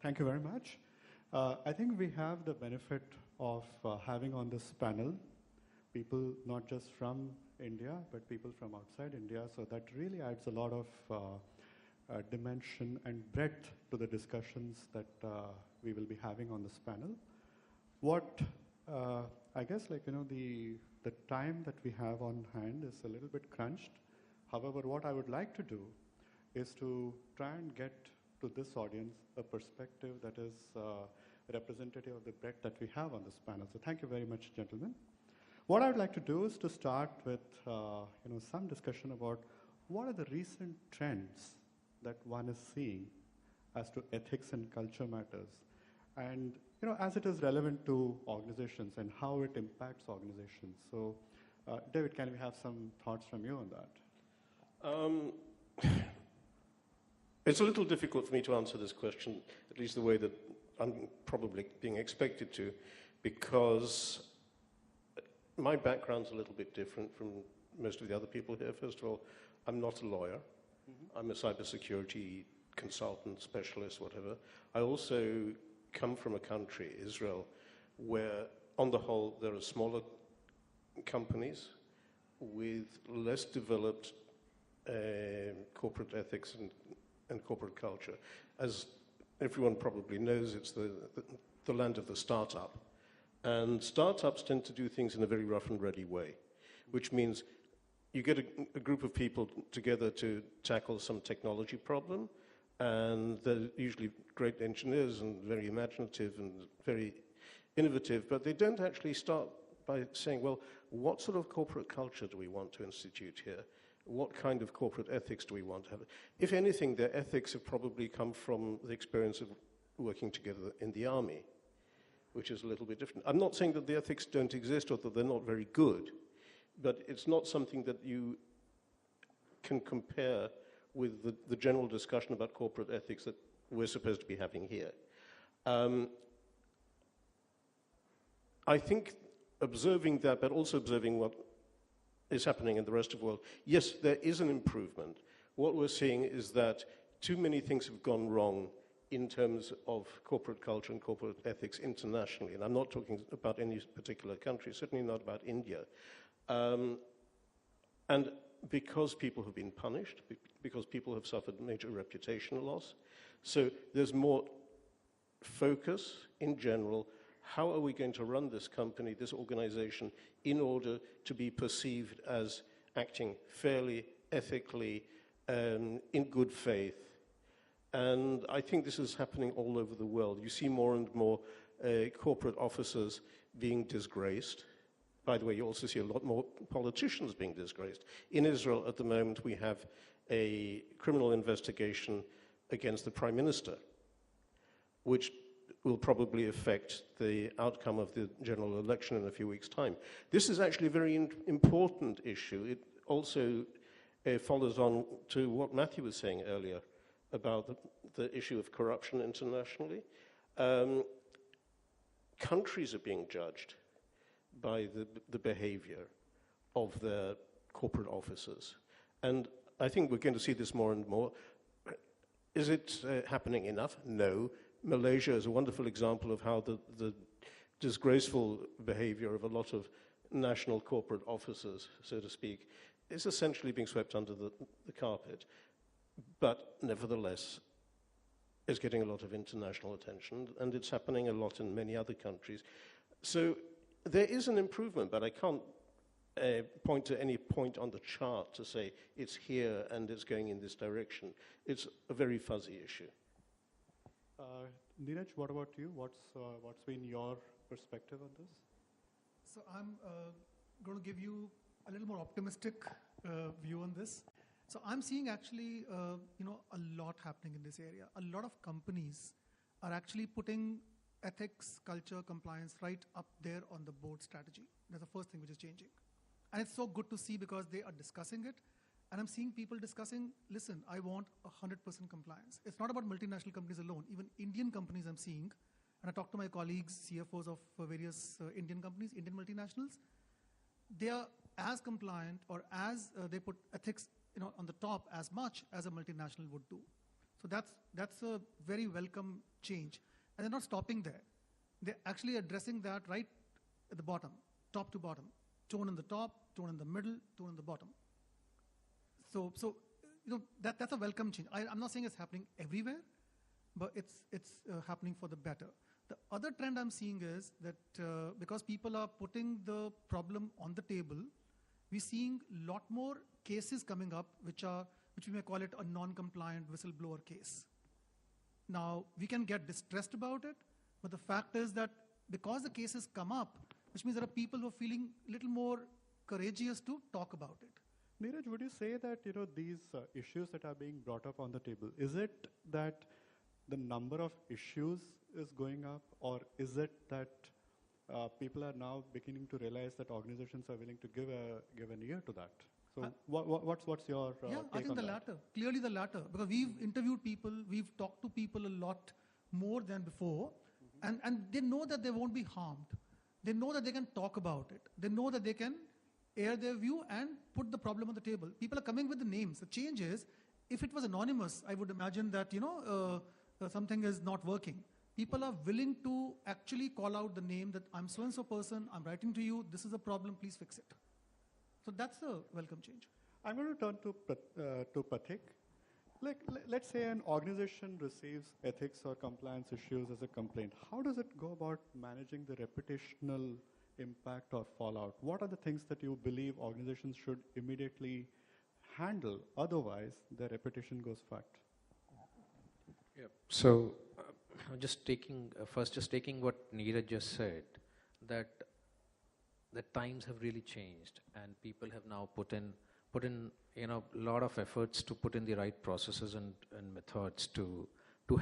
Thank you very much. I think we have the benefit of having on this panel people not just from India, but people from outside India. So that really adds a lot of dimension and breadth to the discussions that we will be having on this panel. What I guess, the time that we have on hand is a little bit crunched. However, what I would like to do is to try and get to this audience a perspective that is representative of the breadth that we have on this panel. So thank you very much, gentlemen. What I would like to do is to start with some discussion about what are the recent trends that one is seeing as to ethics and culture matters, and as it is relevant to organizations and how it impacts organizations. So, David, can we have some thoughts from you on that? It's a little difficult for me to answer this question, at least the way that I'm probably being expected to, because my background's a little bit different from most of the other people here. First of all, I'm not a lawyer. Mm-hmm. I'm a cybersecurity consultant, specialist, whatever. I also come from a country, Israel, where, on the whole, there are smaller companies with less developed corporate ethics and corporate culture. As everyone probably knows, it's the land of the startup. And startups tend to do things in a very rough and ready way, which means you get a group of people together to tackle some technology problem, and they're usually great engineers and very imaginative and very innovative, but they don't actually start by saying, well, what sort of corporate culture do we want to institute here? What kind of corporate ethics do we want to have? If anything, their ethics have probably come from the experience of working together in the army, which is a little bit different. I'm not saying that the ethics don't exist or that they're not very good, but it's not something that you can compare with the general discussion about corporate ethics that we're supposed to be having here. I think observing that, but also observing what is happening in the rest of the world, yes, there is an improvement. What we're seeing is that too many things have gone wrong in terms of corporate culture and corporate ethics internationally. And I'm not talking about any particular country, certainly not about India. And because people have been punished, because people have suffered major reputational loss, so there's more focus in general. How are we going to run this company, this organization, in order to be perceived as acting fairly, ethically, in good faith? And I think this is happening all over the world. You see more and more corporate officers being disgraced. By the way, you also see a lot more politicians being disgraced. In Israel, at the moment, we have a criminal investigation against the Prime Minister, which will probably affect the outcome of the general election in a few weeks' time. This is actually a very important issue. It also follows on to what Matthew was saying earlier about the issue of corruption internationally. Countries are being judged by the behavior of their corporate officers. And I think we're going to see this more and more. Is it happening enough? No. Malaysia is a wonderful example of how the disgraceful behavior of a lot of national corporate officers, so to speak, is essentially being swept under the carpet. But nevertheless, it's getting a lot of international attention, and it's happening a lot in many other countries. So there is an improvement, but I can't point to any point on the chart to say it's here and it's going in this direction. It's a very fuzzy issue. Neeraj, what about you? What's been your perspective on this? So I'm going to give you a little more optimistic view on this. So I'm seeing actually, a lot happening in this area. A lot of companies are actually putting ethics, culture, compliance right up there on the board strategy. That's the first thing which is changing. And it's so good to see because they are discussing it. And I'm seeing people discussing, listen, I want 100% compliance. It's not about multinational companies alone. Even Indian companies I'm seeing, and I talk to my colleagues, CFOs of various Indian companies, Indian multinationals, they are as compliant or as they put ethics on the top as much as a multinational would do. So that's a very welcome change. And they're not stopping there. They're actually addressing that right at the bottom, top to bottom. Tone in the top, tone in the middle, tone in the bottom. So that's a welcome change. I'm not saying it's happening everywhere, but it's happening for the better. The other trend I'm seeing is that because people are putting the problem on the table, we're seeing a lot more cases coming up which we may call it a non-compliant whistleblower case. Now, we can get distressed about it, but the fact is that because the cases come up, which means there are people who are feeling a little more courageous to talk about it. Neeraj, would you say that these issues that are being brought up on the table, is it that the number of issues is going up, or is it that people are now beginning to realize that organizations are willing to give an ear to that? So what's your yeah, take I think on the that? latter. Clearly the latter, because we've interviewed people, we've talked to people a lot more than before, and they know that they won't be harmed. They know that they can talk about it. They know that they can air their view and put the problem on the table. People are coming with the names. The change is, if it was anonymous, I would imagine that something is not working. People are willing to actually call out the name that I'm so-and-so person, I'm writing to you, this is a problem, please fix it. So that's a welcome change. I'm going to turn to Pathik. Let's say an organization receives ethics or compliance issues as a complaint. How does it go about managing the reputational impact or fallout? What are the things that you believe organizations should immediately handle? Otherwise, their reputation goes fucked. Yeah. So, just taking what Neeraj just said, that the times have really changed, and people have now put in a lot of efforts to put in the right processes and methods to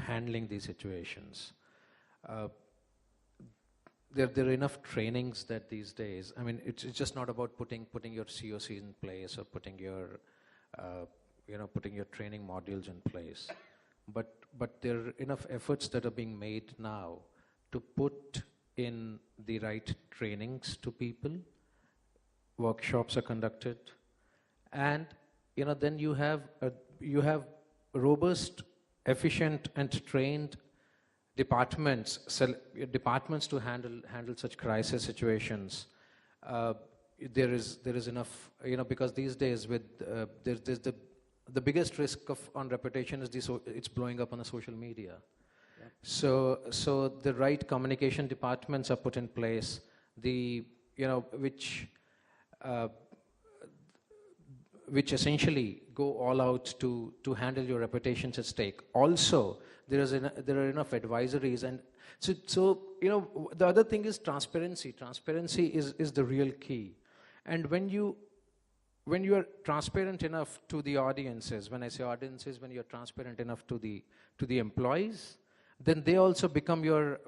handling these situations. There are enough trainings that these days, I mean, it's just not about putting your COCs in place or putting your training modules in place, but there are enough efforts that are being made now to put in the right trainings to people. Workshops are conducted, and then you have robust, efficient, and trained departments to handle such crisis situations. There is enough, because these days with there's the biggest risk on reputation is it's blowing up on the social media. Yeah. So the right communication departments are put in place, which essentially go all out to handle your reputations at stake. Also, there are enough advisories, and so the other thing is transparency. Transparency is the real key, and when you are transparent enough to the audiences, when I say audiences, when you're transparent enough to the employees, then they also become your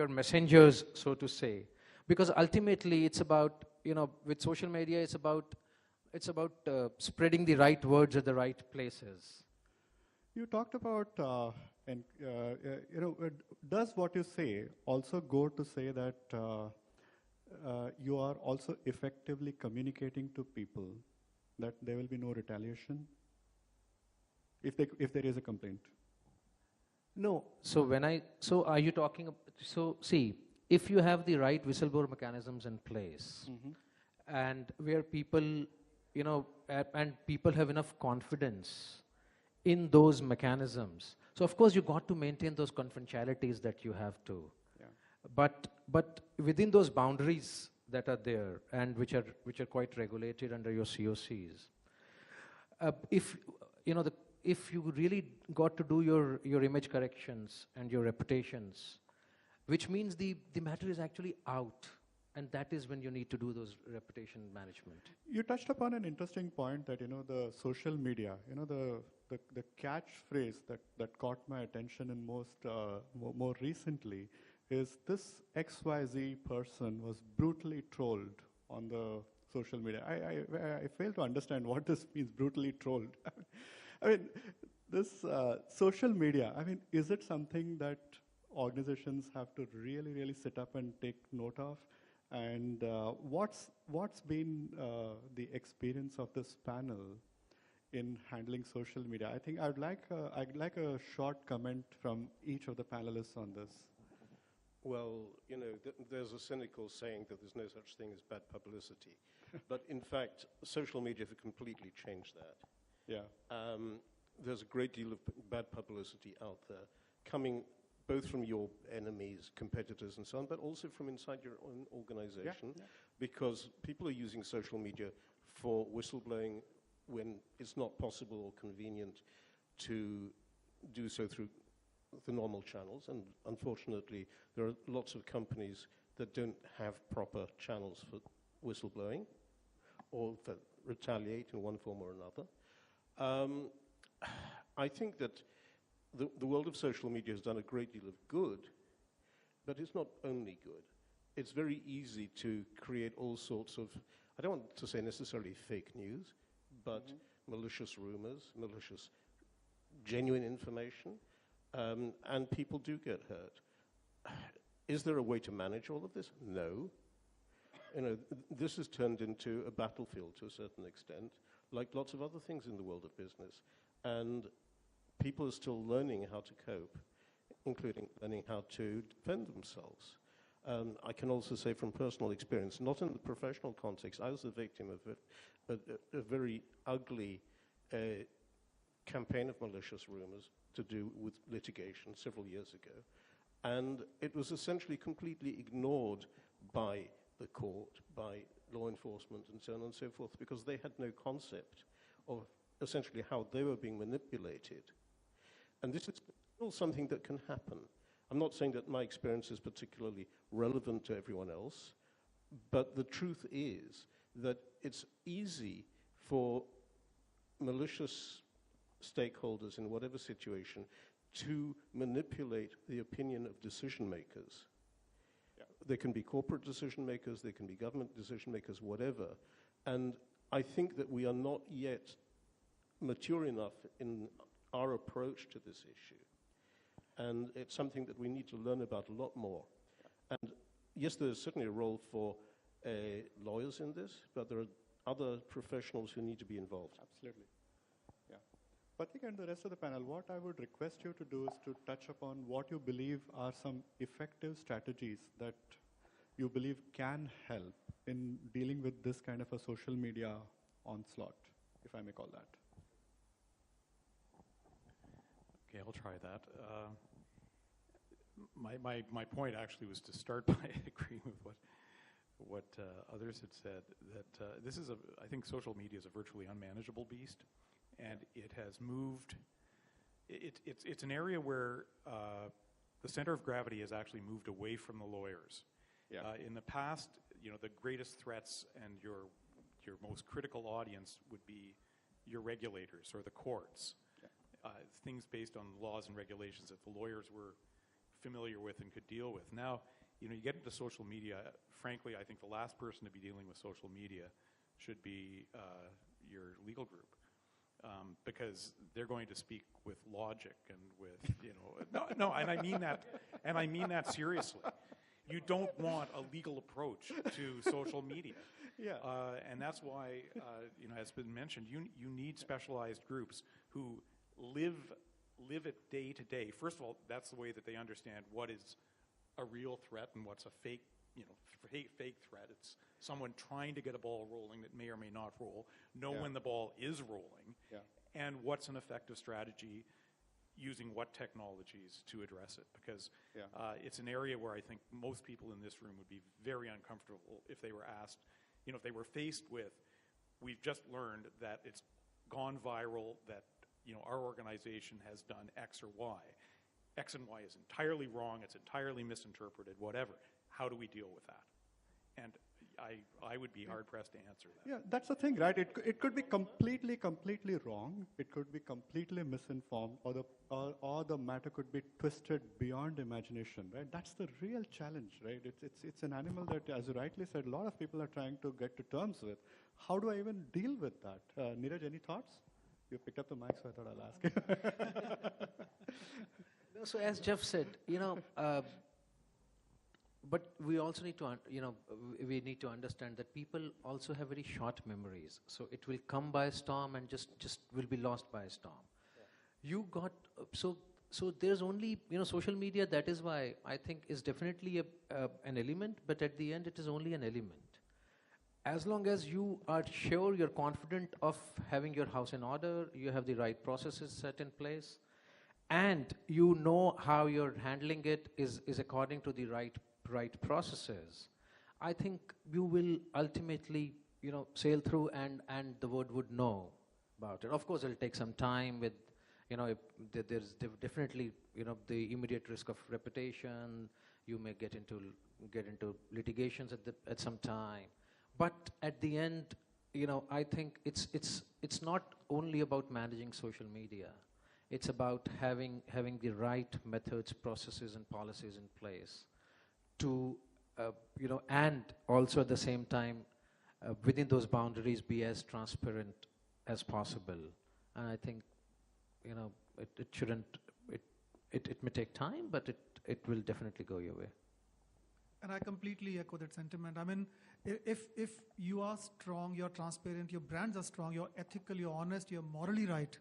messengers, so to say, because ultimately it's about with social media it's about spreading the right words at the right places. You talked about, does what you say also go to say that you are also effectively communicating to people that there will be no retaliation if there is a complaint? No. So are you talking? So see, if you have the right whistleblower mechanisms in place, and where people, and people have enough confidence in those mechanisms. So of course you got to maintain those confidentialities that you have to. Yeah. But within those boundaries that are there and which are quite regulated under your COCs, if you really got to do your image corrections and your reputations, which means the matter is actually out. And that is when you need to do those reputation management. You touched upon an interesting point that, the social media, the catchphrase that caught my attention in more recently is this XYZ person was brutally trolled on the social media. I fail to understand what this means, brutally trolled. I mean, this social media, is it something that organizations have to really, really sit up and take note of? And what's been the experience of this panel in handling social media. I think I'd like a short comment from each of the panelists on this. Well, you know, there's a cynical saying that there's no such thing as bad publicity. But in fact, social media have completely changed that. Yeah. There's a great deal of bad publicity out there, coming both from your enemies, competitors and so on, but also from inside your own organization, because people are using social media for whistleblowing when it's not possible or convenient to do so through the normal channels. And unfortunately, there are lots of companies that don't have proper channels for whistleblowing or that retaliate in one form or another. I think that the world of social media has done a great deal of good, but it's not only good. It's very easy to create all sorts of, I don't want to say necessarily fake news, but malicious rumors, malicious genuine information, and people do get hurt. Is there a way to manage all of this? No. You know, this has turned into a battlefield to a certain extent, like lots of other things in the world of business. And people are still learning how to cope, including learning how to defend themselves. I can also say from personal experience, not in the professional context, I was the victim of a very ugly campaign of malicious rumors to do with litigation several years ago. And it was essentially completely ignored by the court, by law enforcement, and so on and so forth, because they had no concept of essentially how they were being manipulated. And this is still something that can happen. I'm not saying that my experience is particularly relevant to everyone else, but the truth is that it's easy for malicious stakeholders in whatever situation to manipulate the opinion of decision makers. Yeah. They can be corporate decision makers, they can be government decision makers, whatever. And I think that we are not yet mature enough in our approach to this issue. And it's something that we need to learn about a lot more. And yes, there's certainly a role for lawyers in this, but there are other professionals who need to be involved. Absolutely. Yeah. Patrick and the rest of the panel, what I would request you to do is to touch upon what you believe are some effective strategies that you believe can help in dealing with this kind of a social media onslaught, if I may call that. Okay, I'll try that. My point actually was to start by agreeing with what others had said, that this is I think social media is a virtually unmanageable beast, and it has moved. It's an area where the center of gravity has actually moved away from the lawyers. Yeah. In the past, you know, the greatest threats and your most critical audience would be your regulators or the courts. Things based on laws and regulations that the lawyers were familiar with and could deal with. Now, you know, you get into social media, frankly, I think the last person to be dealing with social media should be your legal group, because they're going to speak with logic and with, you know, no, and I mean that seriously. You don't want a legal approach to social media. Yeah. And that's why, you know, as has been mentioned, you need specialized groups who live it day to day. First of all, that's the way that they understand what is a real threat and what's a fake, you know, fake threat. It's someone trying to get a ball rolling that may or may not roll. Know when the ball is rolling, and what's an effective strategy using what technologies to address it. Because it's an area where I think most people in this room would be very uncomfortable if they were asked, you know, if they were faced with, we've just learned that it's gone viral, that, you know, our organization has done X or Y. X and Y is entirely wrong, it's entirely misinterpreted, whatever. How do we deal with that? And I would be hard-pressed to answer that. Yeah, that's the thing, right? It could be completely wrong. It could be completely misinformed, or the matter could be twisted beyond imagination, right? That's the real challenge, right? It's an animal that, as you rightly said, a lot of people are trying to get to terms with. How do I even deal with that? Neeraj, any thoughts? You picked up the mic, so I thought I'll ask you. No, so as Jeff said, you know, but we also need to, we need to understand that people also have very short memories. So it will come by a storm and just will be lost by a storm. Yeah. You got, so there's only, social media, that is why I think is definitely an element, but at the end it is only an element. As long as you are sure, you're confident of having your house in order, you have the right processes set in place, and you know how you're handling it is according to the right processes, I think you will ultimately, sail through, and the world would know about it. Of course, it'll take some time with, there's definitely, the immediate risk of reputation. You may get into litigations at some time. But at the end, I think it's not only about managing social media. It's about having the right methods, processes, and policies in place to, and also at the same time, within those boundaries, be as transparent as possible. And I think, it shouldn't, it may take time, but it will definitely go your way. And I completely echo that sentiment. I mean, if you are strong, you're transparent, your brands are strong, you're ethical, you're honest, you're morally right,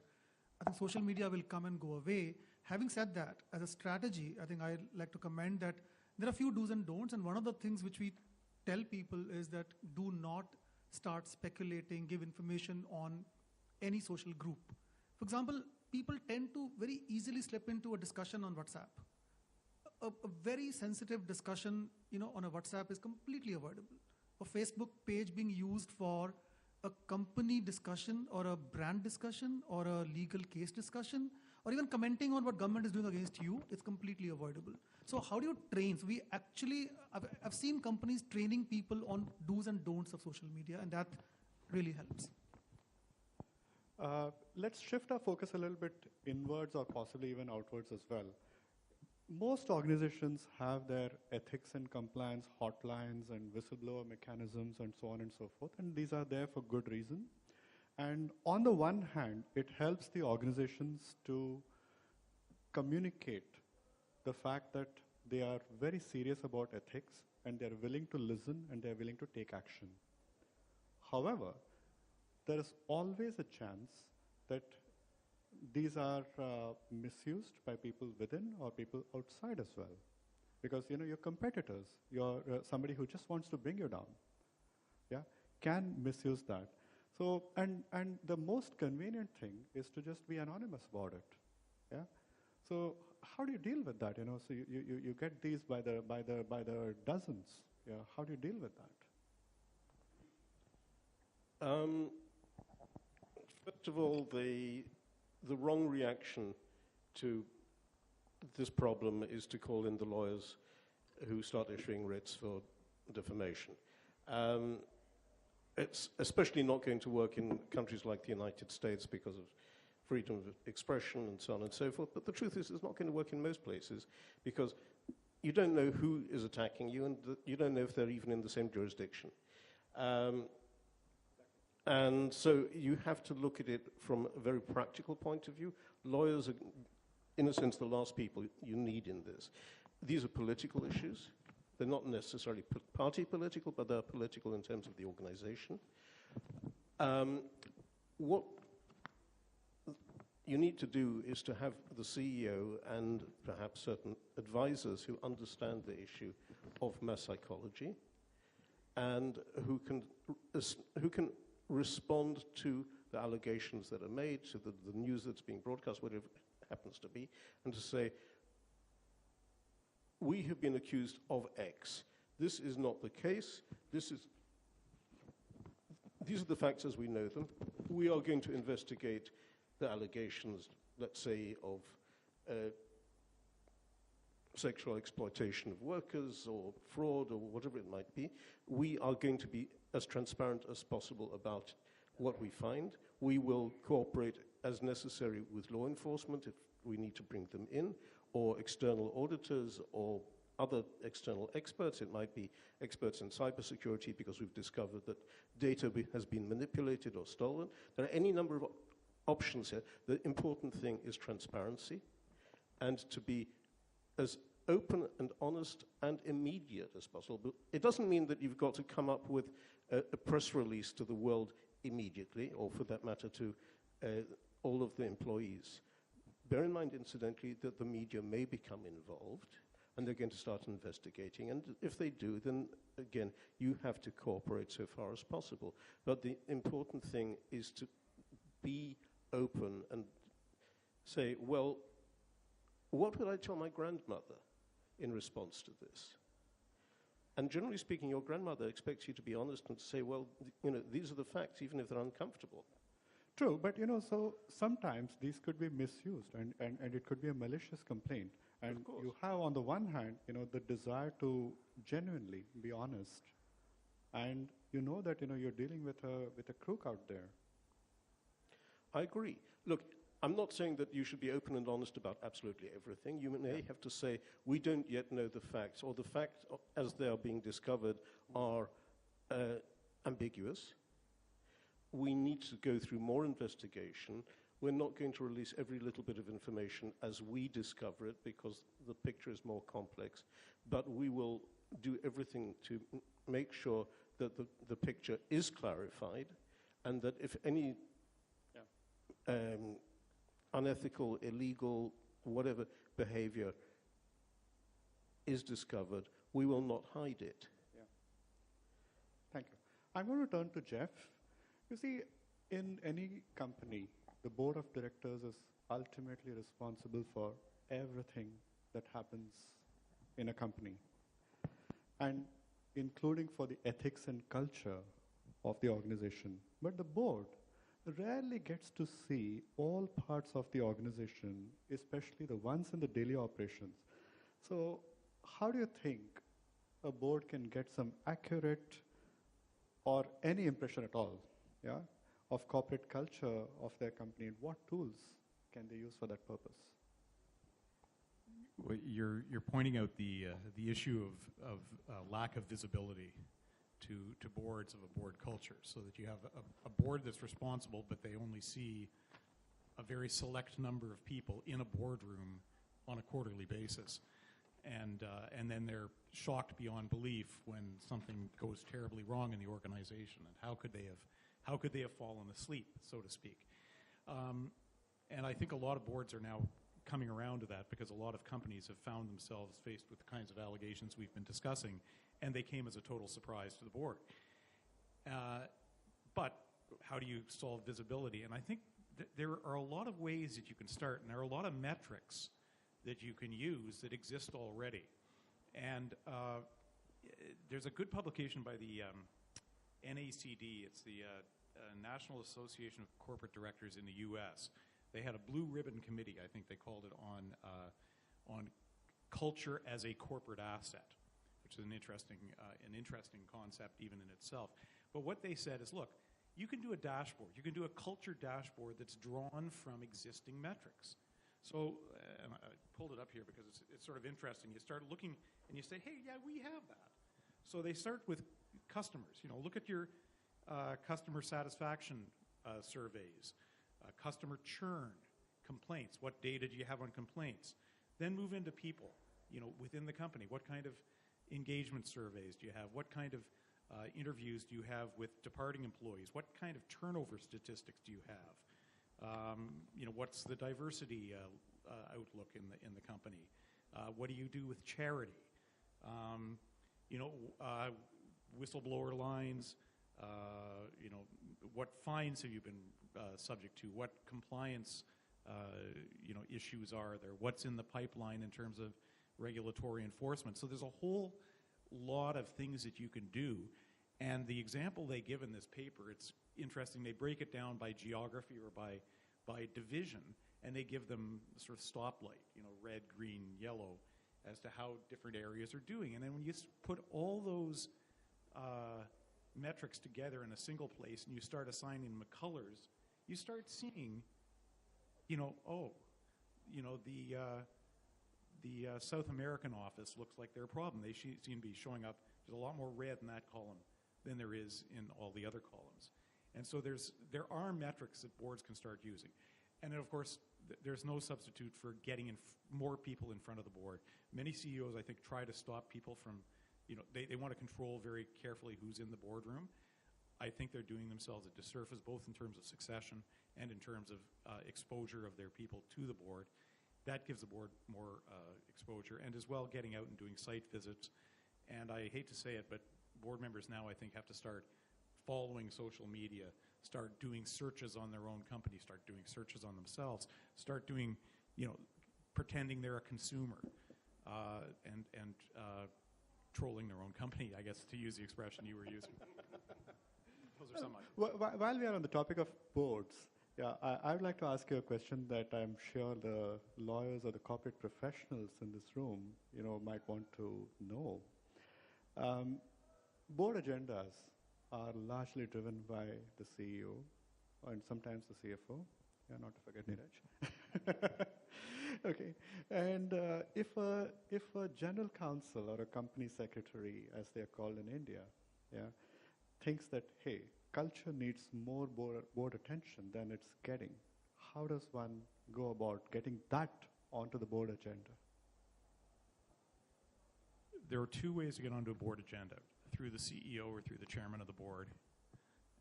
I think social media will come and go away. Having said that, as a strategy, I think I'd like to commend that there are a few do's and don'ts, and one of the things which we tell people is that do not start speculating, give information on any social group. For example, people tend to very easily slip into a discussion on WhatsApp. A very sensitive discussion, on a WhatsApp is completely avoidable. A Facebook page being used for a company discussion or a brand discussion or a legal case discussion or even commenting on what government is doing against you, it's completely avoidable. So how do you train? So we actually, I've seen companies training people on do's and don'ts of social media, and that really helps. Let's shift our focus a little bit inwards or possibly even outwards as well. Most organizations have their ethics and compliance hotlines and whistleblower mechanisms and so on and so forth, and these are there for good reason. And on the one hand, it helps the organizations to communicate the fact that they are very serious about ethics and they're willing to listen and they're willing to take action. However, there is always a chance that these are misused by people within or people outside as well. Because, your competitors, you're somebody who just wants to bring you down, can misuse that. So, and the most convenient thing is to just be anonymous about it, So how do you deal with that, So you get these by the dozens, How do you deal with that? First of all, the wrong reaction to this problem is to call in the lawyers who start issuing writs for defamation. It's especially not going to work in countries like the United States because of freedom of expression and so on and so forth. But the truth is, it's not going to work in most places because you don't know who is attacking you, and you don't know if they're even in the same jurisdiction. And so you have to look at it from a very practical point of view. Lawyers are, in a sense, the last people you need in this. These are political issues. They're not necessarily party political, but they're political in terms of the organization. What you need to do is to have the CEO and perhaps certain advisors who understand the issue of mass psychology and who can respond to the allegations that are made, to the news that's being broadcast, whatever it happens to be, and to say, we have been accused of X. This is not the case. These are the facts as we know them. We are going to investigate the allegations, let's say, of sexual exploitation of workers or fraud or whatever it might be. We are going to be as transparent as possible about what we find. We will cooperate as necessary with law enforcement if we need to bring them in, or external auditors or other external experts. It might be experts in cybersecurity because we've discovered that data has been manipulated or stolen. There are any number of options here. The important thing is transparency and to be as open and honest and immediate as possible. But it doesn't mean that you've got to come up with a press release to the world immediately, or for that matter to all of the employees. Bear in mind, incidentally, that the media may become involved, and they're going to start investigating. And if they do, then, again, you have to cooperate so far as possible. But the important thing is to be open and say, well, what would I tell my grandmother in response to this? And generally speaking, your grandmother expects you to be honest and to say, well, these are the facts, even if they're uncomfortable. True, but so sometimes these could be misused, and it could be a malicious complaint. And you have, on the one hand, the desire to genuinely be honest, and you know that you're dealing with a crook out there. I agree. Look, I'm not saying that you should be open and honest about absolutely everything. You may have to say, we don't yet know the facts, or the facts as they are being discovered are ambiguous. We need to go through more investigation. We're not going to release every little bit of information as we discover it, because the picture is more complex. But we will do everything to make sure that the picture is clarified, and that if any unethical, illegal, whatever behavior is discovered, we will not hide it. Yeah. Thank you. I'm going to turn to Jeff. You see, in any company, the board of directors is ultimately responsible for everything that happens in a company, and including for the ethics and culture of the organization. But the board rarely gets to see all parts of the organization, especially the ones in the daily operations. So how do you think a board can get some accurate or any impression at all, of corporate culture of their company, and what tools can they use for that purpose? Well, you're pointing out the issue of lack of visibility to boards of a board culture, so that you have a board that's responsible, but they only see a very select number of people in a boardroom on a quarterly basis, and then they're shocked beyond belief when something goes terribly wrong in the organization. And how could they have fallen asleep, so to speak? And I think a lot of boards are now coming around to that, because a lot of companies have found themselves faced with the kinds of allegations we've been discussing, and they came as a total surprise to the board. But how do you solve visibility? And I think there are a lot of ways that you can start, and there are a lot of metrics that you can use that exist already. And there's a good publication by the NACD. It's the National Association of Corporate Directors in the U.S. They had a blue ribbon committee, I think they called it, on culture as a corporate asset, which is an interesting concept even in itself. But what they said is, look, you can do a dashboard. You can do a culture dashboard that's drawn from existing metrics. So, and I pulled it up here because it's sort of interesting. You start looking and you say, hey, yeah, we have that. So they start with customers. Look at your customer satisfaction surveys, customer churn, complaints. What data do you have on complaints? Then move into people, within the company. What kind of engagement surveys do you have? What kind of interviews do you have with departing employees? What kind of turnover statistics do you have? What's the diversity outlook in the company? What do you do with charity? Whistleblower lines. What fines have you been subject to? What compliance issues are there? What's in the pipeline in terms of regulatory enforcement? So there's a whole lot of things that you can do. And the example they give in this paper, it's interesting. They break it down by geography or by division, and they give them sort of stoplight, red, green, yellow, as to how different areas are doing. And then when you put all those metrics together in a single place and you start assigning them colors, you start seeing, the South American office looks like they're a problem. They seem to be showing up. There's a lot more red in that column than there is in all the other columns. And so there are metrics that boards can start using. And then, of course, there's no substitute for getting more people in front of the board. Many CEOs, I think, try to stop people from, they want to control very carefully who's in the boardroom. I think they're doing themselves a disservice, both in terms of succession and in terms of exposure of their people to the board. That gives the board more exposure, and as well getting out and doing site visits. And I hate to say it, but board members now, I think, have to start following social media, start doing searches on their own company, start doing searches on themselves, start doing, pretending they're a consumer, and trolling their own company, I guess, to use the expression you were using. Those are some ideas. While we are on the topic of boards, I would like to ask you a question that I'm sure the lawyers or the corporate professionals in this room, might want to know. Board agendas are largely driven by the CEO and sometimes the CFO. Yeah, not to forget Neeraj. Okay. And if a general counsel or a company secretary, as they are called in India, thinks that, hey, culture needs more board attention than it's getting, how does one go about getting that onto the board agenda? There are two ways to get onto a board agenda, through the CEO or through the chairman of the board.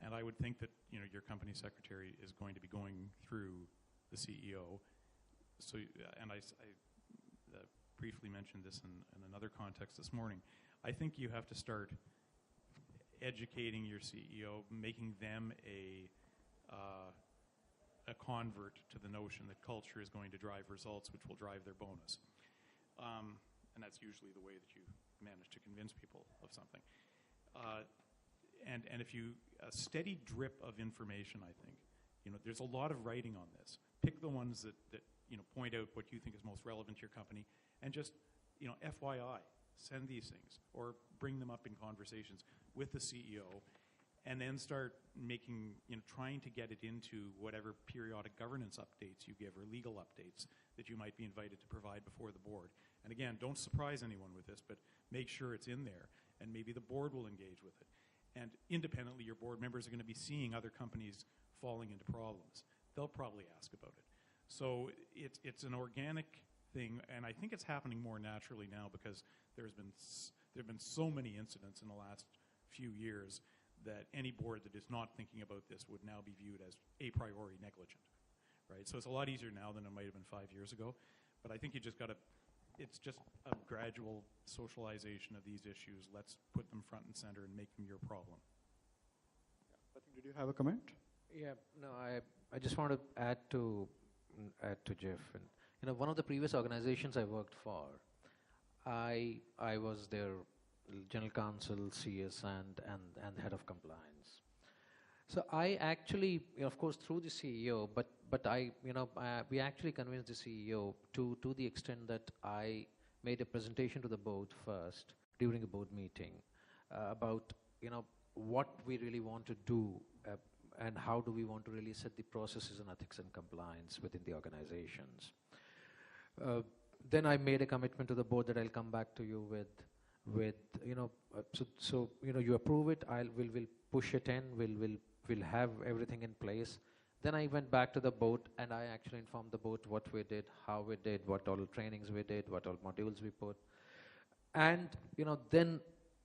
And I would think that your company secretary is going to be going through the CEO. So, and I briefly mentioned this in another context this morning. I think you have to start educating your CEO, making them a convert to the notion that culture is going to drive results, which will drive their bonus. And that's usually the way that you manage to convince people of something. And if you, a steady drip of information, I think, there's a lot of writing on this. Pick the ones that point out what you think is most relevant to your company, and just, FYI, send these things, or bring them up in conversations with the CEO, and then start making, trying to get it into whatever periodic governance updates you give or legal updates that you might be invited to provide before the board. And again, don't surprise anyone with this, but make sure it's in there, and maybe the board will engage with it. And independently, your board members are going to be seeing other companies falling into problems. They'll probably ask about it. So it's an organic thing, and I think it's happening more naturally now because there have been so many incidents in the last few years that any board that is not thinking about this would now be viewed as a priori negligent, right? So it's a lot easier now than it might have been 5 years ago, but I think you just got to, it's just a gradual socialization of these issues. Let's put them front and center and make them your problem. Patrick, did you have a comment? Yeah, no, I just want to add to Jeff. And, one of the previous organizations I worked for, I was their general counsel, CS, and head of compliance. So I actually, of course, through the CEO, but we actually convinced the CEO to the extent that I made a presentation to the board first during a board meeting about, what we really want to do and how do we want to really set the processes and ethics and compliance within the organizations. Then I made a commitment to the board that I'll come back to you with you approve it, we'll push it in, we'll have everything in place. Then I went back to the board and I actually informed the board what we did, how we did, what all trainings we did, what all modules we put. And, then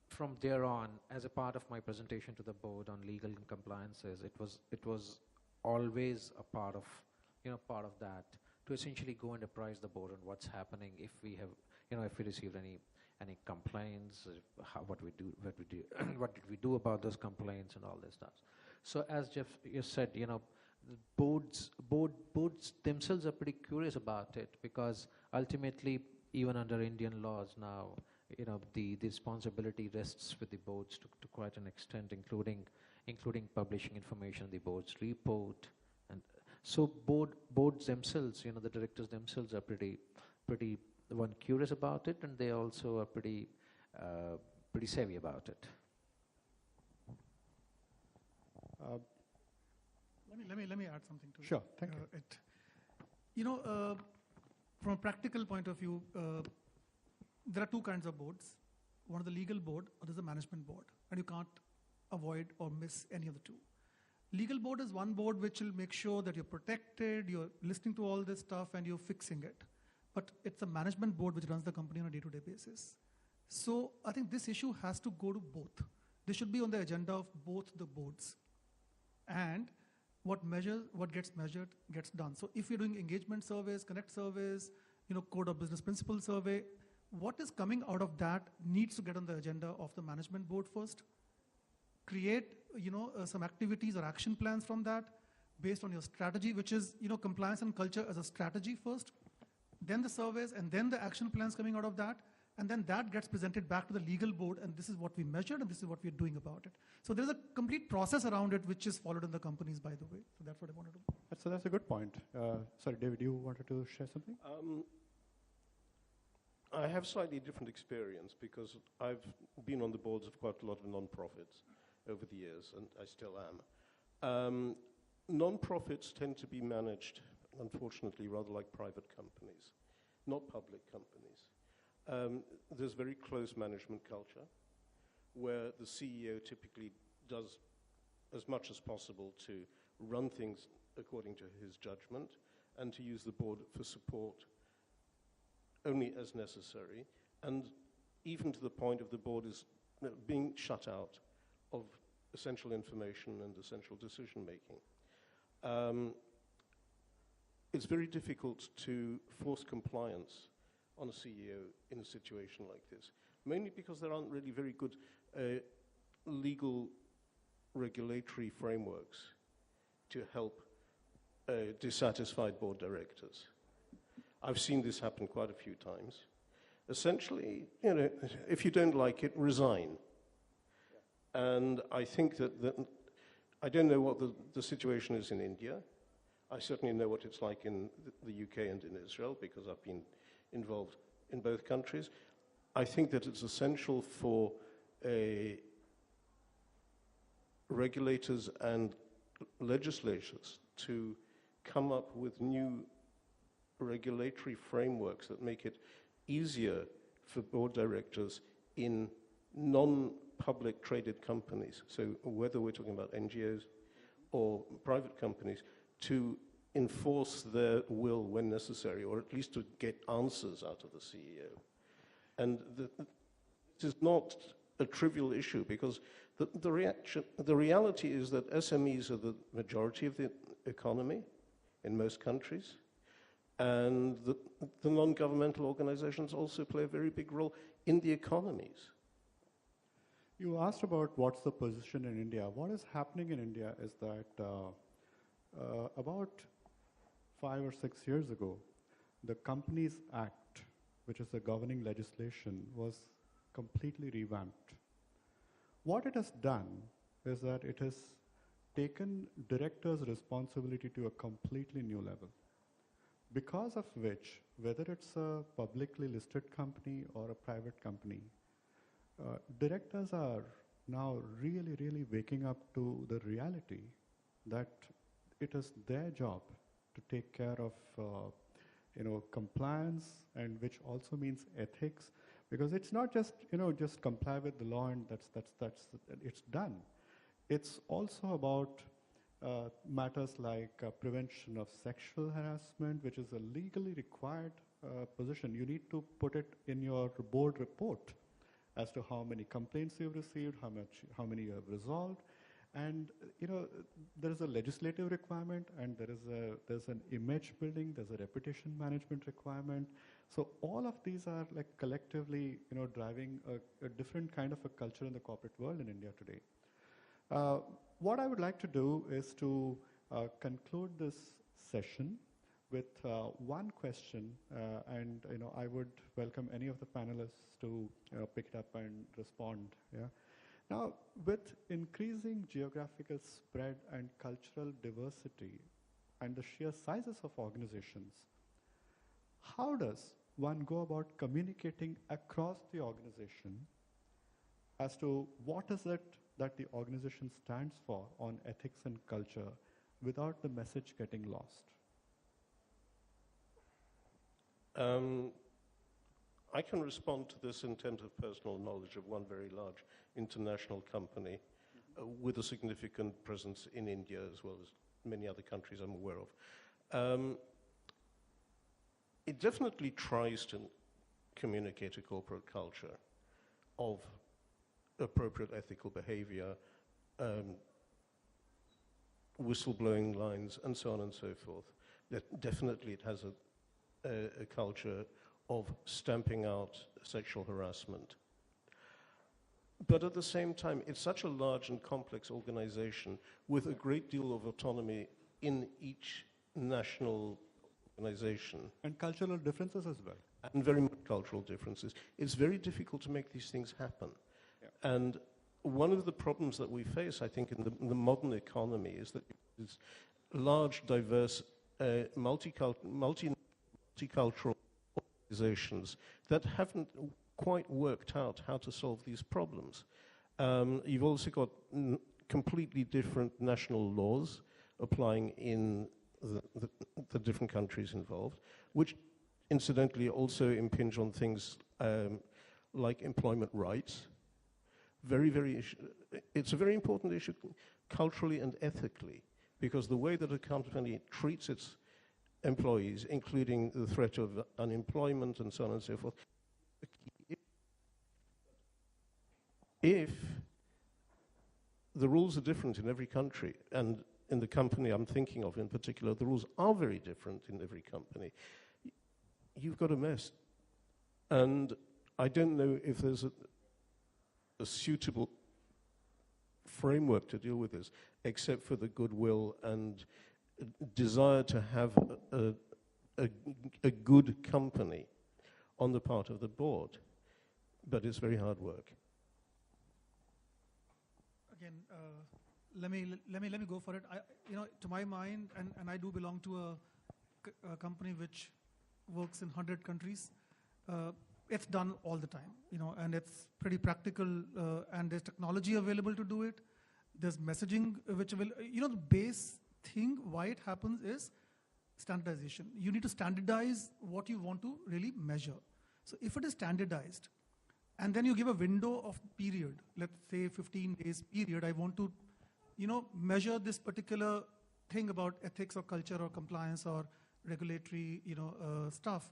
from there on, as a part of my presentation to the board on legal and compliances, it was always a part of that, to essentially go and apprise the board on what's happening if we have, if we received any complaints, what did we do about those complaints and all this stuff. So as Jeff you said, boards themselves are pretty curious about it, because ultimately, even under Indian laws now, the responsibility rests with the boards to quite an extent, including publishing information in the board's report. And so boards themselves, the directors themselves are pretty curious about it, and they also are pretty savvy about it. Let me add something to it. Sure, thank you. From a practical point of view, there are two kinds of boards. One is the legal board, or there's a management board, and you can't avoid or miss any of the two. Legal board is one board which will make sure that you're protected, you're listening to all this stuff, and you're fixing it. But it's a management board which runs the company on a day-to-day basis. So I think this issue has to go to both. This should be on the agenda of both the boards. And what gets measured gets done. So if you're doing engagement surveys, connect surveys, code of business principles survey, what is coming out of that needs to get on the agenda of the management board first. Create, some activities or action plans from that based on your strategy, which is, compliance and culture as a strategy first, then the surveys, and then the action plans coming out of that, and then that gets presented back to the legal board, and this is what we measured, and this is what we're doing about it. So there's a complete process around it, which is followed in the companies, by the way. So that's what I wanted to do. So that's a good point. Sorry, David, you wanted to share something? I have slightly different experience because I've been on the boards of quite a lot of non-profits over the years, and I still am. Non-profits tend to be managed, unfortunately, rather like private companies, not public companies. There's very close management culture where the CEO typically does as much as possible to run things according to his judgment and to use the board for support only as necessary, and even to the point of the board is being shut out of essential information and essential decision making. It's very difficult to force compliance on a CEO in a situation like this, mainly because there aren't really very good legal regulatory frameworks to help dissatisfied board directors. I've seen this happen quite a few times. Essentially, if you don't like it, resign. And I think that I don't know what the situation is in India. I certainly know what it's like in the UK and in Israel because I've been involved in both countries. I think that it's essential for regulators and legislators to come up with new regulatory frameworks that make it easier for board directors in non-public traded companies, so whether we're talking about NGOs or private companies, to enforce their will when necessary, or at least to get answers out of the CEO. And this is not a trivial issue, because the reality is that SMEs are the majority of the economy in most countries, and the non-governmental organizations also play a very big role in the economies. You asked about what's the position in India. What is happening in India is that about 5 or 6 years ago, the Companies Act, which is the governing legislation, was completely revamped. What it has done is that it has taken directors' responsibility to a completely new level, because of which, whether it's a publicly listed company or a private company, directors are now really, really waking up to the reality that it is their job to take care of compliance, and which also means ethics, because it's not just just comply with the law and that's it's done. It's also about matters like prevention of sexual harassment, which is a legally required position. You need to put it in your board report as to how many complaints you've received, how many you have resolved, and there is a legislative requirement, and there's an image building, there's a reputation management requirement. So all of these are like collectively driving a different kind of a culture in the corporate world in India today. What I would like to do is to conclude this session with one question, and I would welcome any of the panelists to pick it up and respond. Yeah. Now, with increasing geographical spread and cultural diversity and the sheer sizes of organizations, how does one go about communicating across the organization as to what is it that the organization stands for on ethics and culture without the message getting lost? I can respond to this intent of personal knowledge of one very large international company with a significant presence in India as well as many other countries I'm aware of. It definitely tries to communicate a corporate culture of appropriate ethical behavior, whistleblowing lines, and so on and so forth. Definitely it has a culture of stamping out sexual harassment. But at the same time, it's such a large and complex organization with a great deal of autonomy in each national organization. And cultural differences as well. And very much cultural differences. It's very difficult to make these things happen. Yeah. And one of the problems that we face, I think, in the modern economy is that it's large, diverse, multicultural organizations that haven't quite worked out how to solve these problems. You've also got completely different national laws applying in the different countries involved, which incidentally also impinge on things like employment rights. It's a very important issue culturally and ethically, because the way that a company treats its employees, including the threat of unemployment and so on and so forth, if the rules are different in every country, and in the company I'm thinking of in particular, the rules are very different in every company, you've got a mess. And I don't know if there's a suitable framework to deal with this, except for the goodwill and desire to have a good company on the part of the board. But it's very hard work. Again, let me go for it. To my mind, and I do belong to a company which works in 100 countries. It's done all the time, and it's pretty practical, and there's technology available to do it. There's messaging which will, the base thing why it happens is standardization. You need to standardize what you want to really measure. So if it is standardized, and then you give a window of period, let's say 15 days period, I want to, measure this particular thing about ethics or culture or compliance or regulatory, stuff.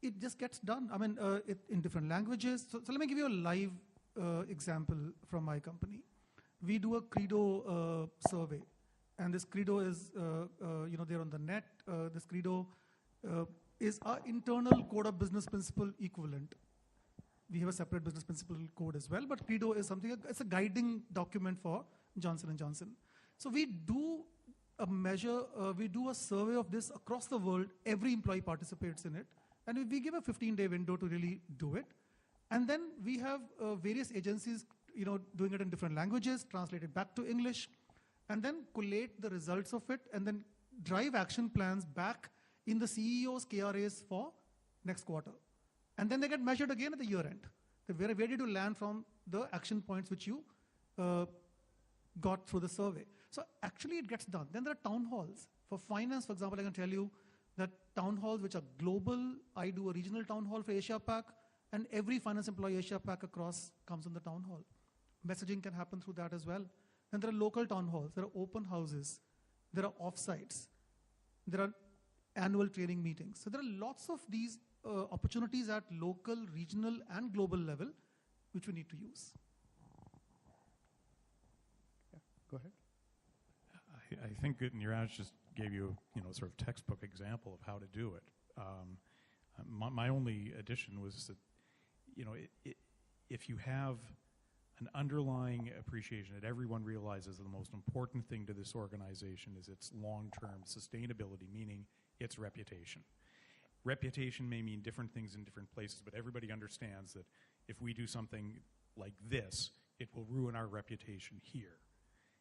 It just gets done. I mean, in different languages. So let me give you a live example from my company. We do a Credo survey, and this Credo is, there on the net. This Credo is our internal code of business principle equivalent. We have a separate business principle code as well, but Credo is something, it's a guiding document for Johnson & Johnson. So we do a measure, we do a survey of this across the world. Every employee participates in it. And we give a 15-day window to really do it. And then we have various agencies, doing it in different languages, translate it back to English, and then collate the results of it, and then drive action plans back in the CEO's KRAs for next quarter. And then they get measured again at the year end. Where did you land from the action points which you got through the survey? So actually it gets done. Then there are town halls. For finance, for example, I can tell you that town halls which are global, I do a regional town hall for Asia Pac, and every finance employee Asia Pac across comes on the town hall. Messaging can happen through that as well. And there are local town halls, there are open houses, there are offsites, there are annual training meetings. So there are lots of these opportunities at local, regional, and global level, which we need to use. Yeah, go ahead. I think Niraj just gave you, sort of textbook example of how to do it. My only addition was that, if you have an underlying appreciation that everyone realizes that the most important thing to this organization is its long-term sustainability, meaning its reputation. Reputation may mean different things in different places, but everybody understands that if we do something like this, it will ruin our reputation here.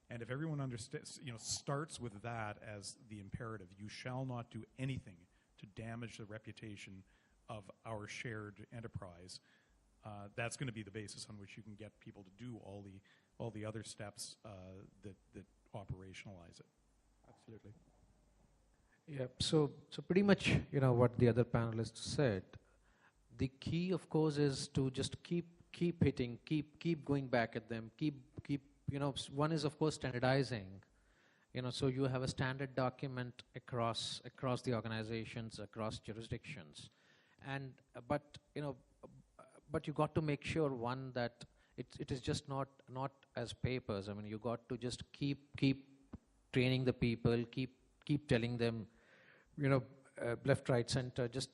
And if everyone understands, starts with that as the imperative, you shall not do anything to damage the reputation of our shared enterprise, that's going to be the basis on which you can get people to do all the other steps that operationalize it. Absolutely. Yeah, so pretty much, what the other panelists said. The key, of course, is to just keep hitting, keep going back at them, keep one is of course standardizing. So you have a standard document across the organizations, across jurisdictions, and but you got to make sure, one, that it is just not as papers. I mean, you got to just keep training the people, keep telling them, left, right, center. Just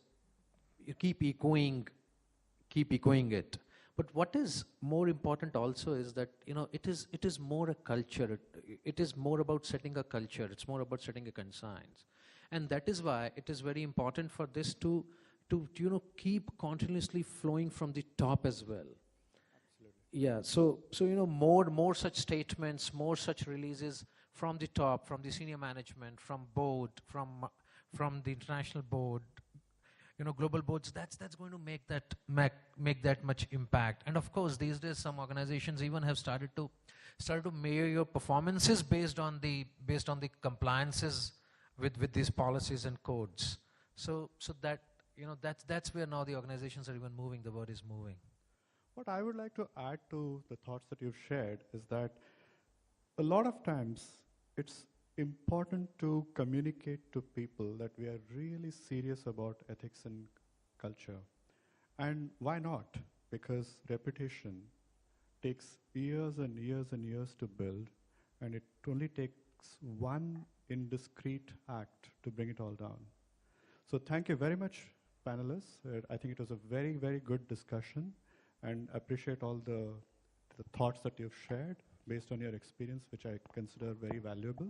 you keep echoing it. But what is more important also is that it is more a culture. It is more about setting a culture. It's more about setting a conscience, and that is why it is very important for this to keep continuously flowing from the top as well. Absolutely. Yeah. So more such statements, more such releases from the top, from the senior management, from board, from the international board, global boards. That's going to make that much impact. And of course, these days some organizations even have started to measure your performances based on the compliances with these policies and codes. So that that's where now the organizations are even moving. The word is moving. What I would like to add to the thoughts that you've shared is that a lot of times it's important to communicate to people that we are really serious about ethics and culture. And why not? Because reputation takes years and years and years to build, and it only takes one indiscreet act to bring it all down. So thank you very much, panelists. I think it was a very, very good discussion, and appreciate all the thoughts that you've shared based on your experience, which I consider very valuable.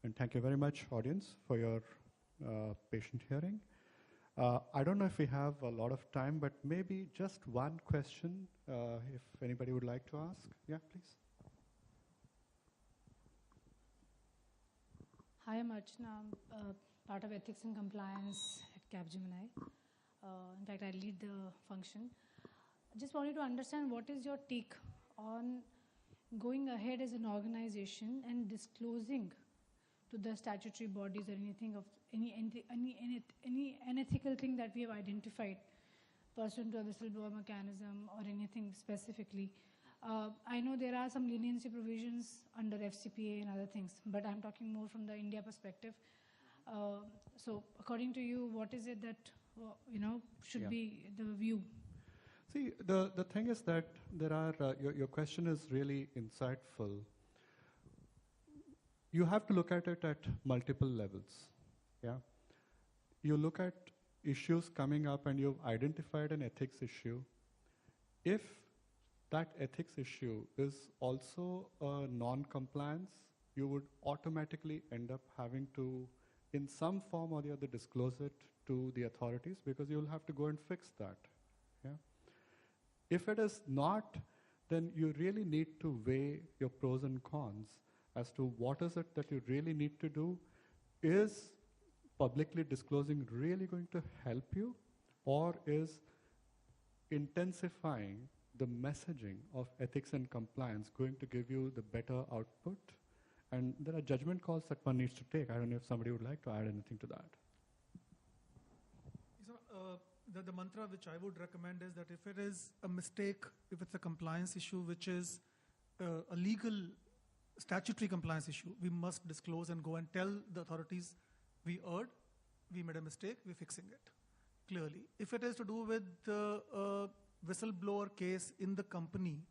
And thank you very much, audience, for your patient hearing. I don't know if we have a lot of time, but maybe just one question, if anybody would like to ask. Yeah, please. Hi, I'm Archana, part of ethics and compliance at Capgemini. In fact, I lead the function. I just wanted to understand, what is your take on going ahead as an organization and disclosing to the statutory bodies or anything of any unethical thing that we have identified pursuant to a whistleblower mechanism or anything specifically. I know there are some leniency provisions under FCPA and other things, but I'm talking more from the India perspective. So according to you, what is it that should be the view? See, the thing is that there are, your question is really insightful. You have to look at it at multiple levels. Yeah, you look at issues coming up and you've identified an ethics issue. If that ethics issue is also a non-compliance, you would automatically end up having to, in some form or the other, disclose it to the authorities, because you'll have to go and fix that. Yeah. If it is not, then you really need to weigh your pros and cons as to what is it that you really need to do. Is publicly disclosing really going to help you, or is intensifying the messaging of ethics and compliance going to give you the better output? And there are judgment calls that one needs to take. I don't know if somebody would like to add anything to that. So, the mantra which I would recommend is that if it is a mistake, if it's a compliance issue which is a legal statutory compliance issue, we must disclose and go and tell the authorities we erred, we made a mistake, we're fixing it, clearly. If it is to do with the whistleblower case in the company,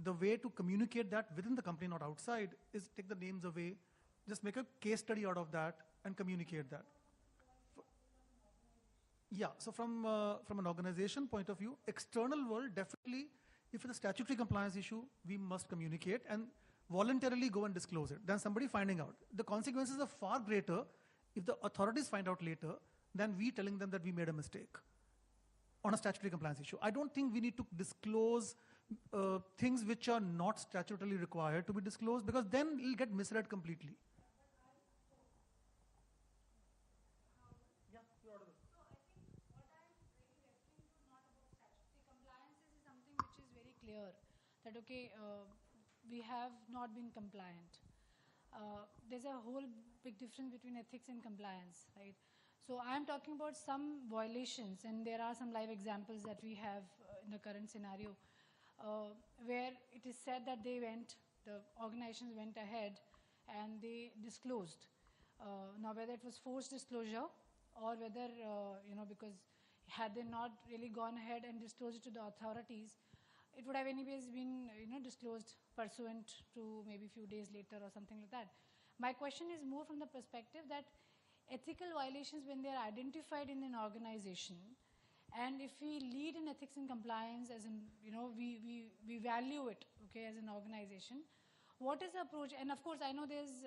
the way to communicate that within the company, not outside, is take the names away, just make a case study out of that and communicate that. Yeah, so from an organization point of view, external world, definitely, if it's a statutory compliance issue, we must communicate and voluntarily go and disclose it than somebody finding out. The consequences are far greater if the authorities find out later than we telling them that we made a mistake on a statutory compliance issue. I don't think we need to disclose things which are not statutorily required to be disclosed, because then it'll get misread completely. Yeah, you're audible. So I think what I'm really referring to, not about statutory compliances, is something which is very clear that, okay, we have not been compliant. There's a whole big difference between ethics and compliance, right? So I'm talking about some violations, and there are some live examples that we have in the current scenario, where it is said that they went the organizations went ahead and they disclosed. Now, whether it was forced disclosure or whether, because had they not really gone ahead and disclosed it to the authorities, it would have anyways been, disclosed pursuant to maybe a few days later or something like that. My question is more from the perspective that ethical violations, when they are identified in an organization, and if we lead in ethics and compliance, as in, we value it, okay, as an organization, what is the approach? And of course, I know there's,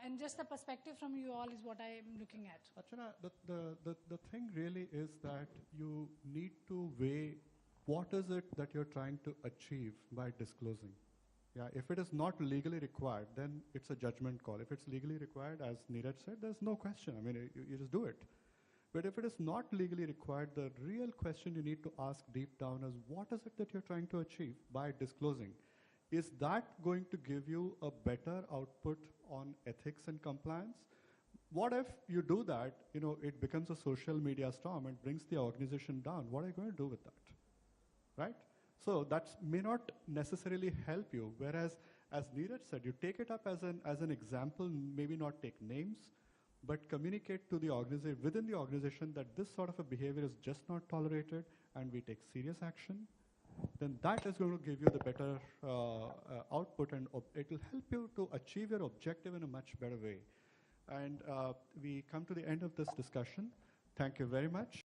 and just the perspective from you all is what I am looking at. Archana, the thing really is that you need to weigh what is it that you're trying to achieve by disclosing. Yeah, if it is not legally required, then it's a judgment call. If it's legally required, as Neeraj said, there's no question. I mean, you just do it. But if it is not legally required, the real question you need to ask deep down is, what is it that you're trying to achieve by disclosing? Is that going to give you a better output on ethics and compliance? What if you do that, it becomes a social media storm and brings the organization down? What are you going to do with that? Right? So that may not necessarily help you. Whereas, as Neeraj said, you take it up as an example, maybe not take names, but communicate to the organization, within the organization, that this sort of a behavior is just not tolerated and we take serious action. Then that is going to give you the better output, and it will help you to achieve your objective in a much better way. And we come to the end of this discussion. Thank you very much.